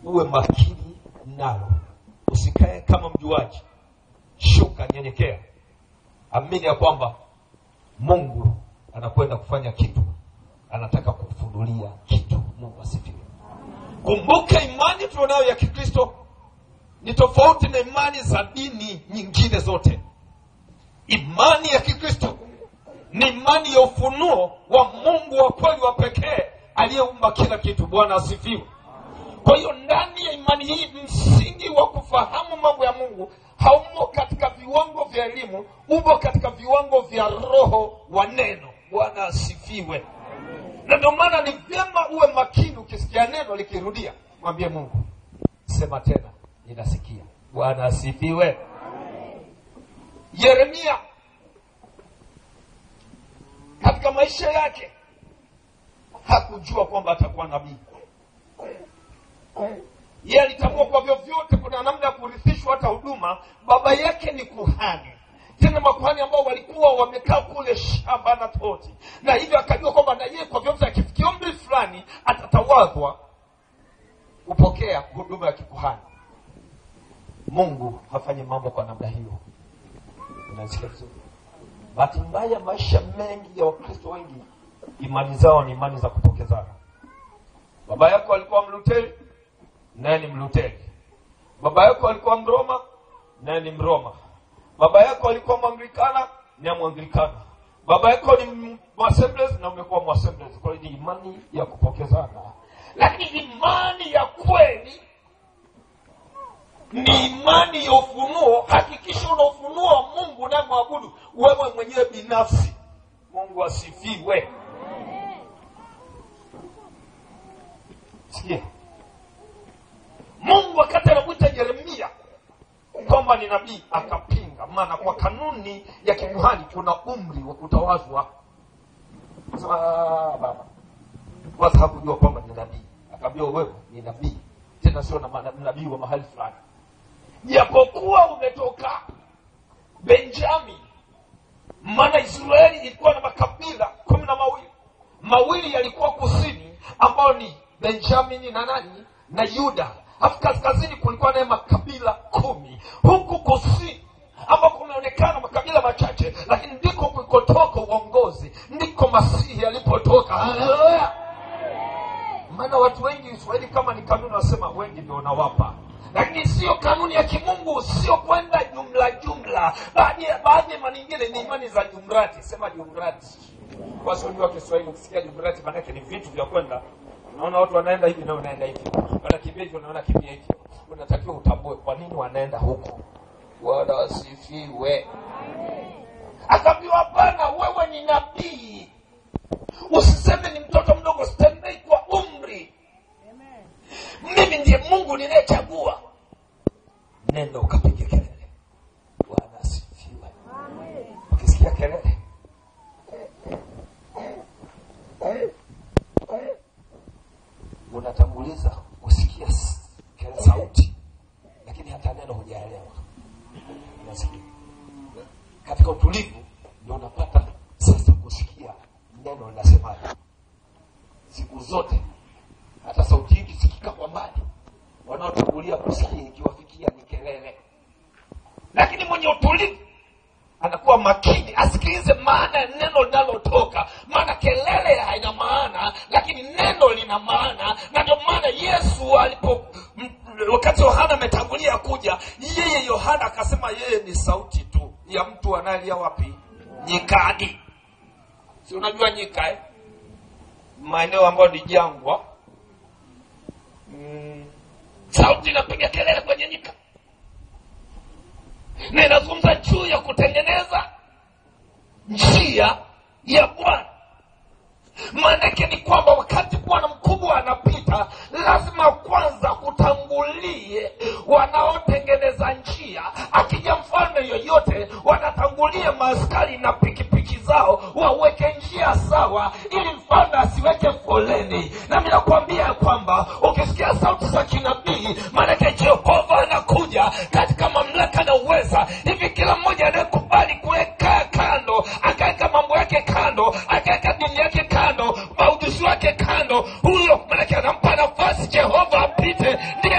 uwe makini nalo. Usikae kama mjuaji. Shuka, nyenyekea. Amini ya kwamba Mungu anakwenda kufanya kitu. Anataka kufunulia kitu. Mungu asifiwe. Kumbuka imani tunayo ya Kikristo ni tofauti na imani za dini nyingine zote. Imani ya Kikristo ni imani ya ufunuo wa Mungu wa kweli wa pekee aliyeumba kila kitu. Bwana asifiwe. Kwa hiyo ndani ya imani hii, msingi wa kufahamu mambo ya Mungu haumo katika viwango vya elimu, upo katika viwango vya roho wa neno. Bwana asifiwe. Na ndio maana ni vyema uwe makini ukisikia neno likirudia. Mwambie Mungu, sema tena, ninasikia. Bwana asifiwe. Yeremia katika maisha yake hakujua kwamba atakuwa nabii. Yeye alitambua kwa vyovyote kuna namna ya kurithishwa hata huduma. Baba yake ni kuhani, tena makuhani ambao walikuwa wamekaa kule shamba na toti, na hivyo akajua kwamba na yeye kwa vyovyote akifikia umri fulani atatawadhwa kupokea huduma ya kikuhani. Mungu hafanyi mambo kwa namna hiyo. Unasikia vizuri? Bahati mbaya maisha mengi ya Wakristo wengi imani zao ni imani za kupokezana. Baba yako alikuwa Mluteri, naye ni Mluteri. Baba yako alikuwa Mroma, naye ni Mroma. Baba yako alikuwa Mwanglikana, naye Mwanglikana. Baba yako ni Assemblies, na umekuwa Assemblies. Kwa hiyo ni imani ya kupokezana. Lakini imani ya kweli ni imani ya ufunuo. Hakikisha una ufunuo wa Mungu na maabudu wewe mwenyewe binafsi. Mungu asifiwe. Sikia. Mungu wakati anamuita Yeremia kwamba ni nabii, akapinga. Maana kwa kanuni ya kikuhani kuna umri wa kutawazwa. Sasa baba watu hakujua kwamba ni nabii. Akaambiwa wewe ni nabii, tena sio na nabii wa mahali fulani. Japokuwa umetoka Benjamin, maana Israeli ilikuwa na makabila 12. Mawili yalikuwa kusini ambao ni Benjamin na nani na Yuda. Hapo kaskazini kulikuwa na makabila 10. Huku kusini ambako kumeonekana makabila machache, lakini ndiko kulikotoka uongozi, ndiko Masihi alipotoka. Haleluya. Maana watu wengi Israeli kama ni kanuni wasema wengi ndio wanawapa. Lakini sio kanuni ya kimungu, sio kwenda jumla. Baadhi ya nyingine ni imani za jumrati. Sema jumrati. Kwa sababu wa Kiswahili ukisikia jumrati maana yake ni vitu vya kwenda. Unaona watu wanaenda hivi na wanaenda hivi. Wala kibejo unaona kibia hivi. Unatakiwa utambue kwa nini wanaenda huko. Bwana asifiwe. Akaambiwa hapana, wewe ni nabii. Usiseme ni mtoto mdogo, sitembei kwa umri. Mimi ndiye Mungu ninayechagua. Nenda ukapige kelele. Bwana asifiwe. Ukisikia kelele, unatanguliza kusikia kelele, sauti, lakini hata neno hujaelewa. Unasikia? Katika utulivu ndio unapata sasa kusikia neno linasemaje. Siku zote hata sauti hii ikisikika kwa mbali, wanaotangulia kusikia ikiwafikia ni kelele. Lakini mwenye utulivu anakuwa makini asikilize maana ya neno linalotoka. Maana kelele haina maana, lakini neno lina maana. Na ndio maana Yesu wakati Yohana ametangulia kuja, yeye Yohana akasema yeye ni sauti tu ya mtu anayelia wapi? Nyikani. Si unajua nyika maeneo ambayo ni jangwa. Sauti inapiga kelele kwenye nyika. Na inazungumza juu ya kutengeneza njia ya Bwana. Maana yake ni kwamba wakati Bwana mkubwa anapita, lazima kwanza kutangulie wanaotengeneza njia. Akija mfalme yoyote, wanatangulia maaskari na pikipiki zao waweke njia sawa, ili mfalme asiweke foleni. Na mimi nakwambia kwamba ukisikia sauti za kinabii, maana yake Jehova anakuja katika mamlaka na uweza. Hivi kila mmoja anayekubali kuweka kando, akaweka mambo yake kando, akaweka dini yake kando, maujuzi wake kando, huyo maana yake anampa nafasi Jehova apite, ndiye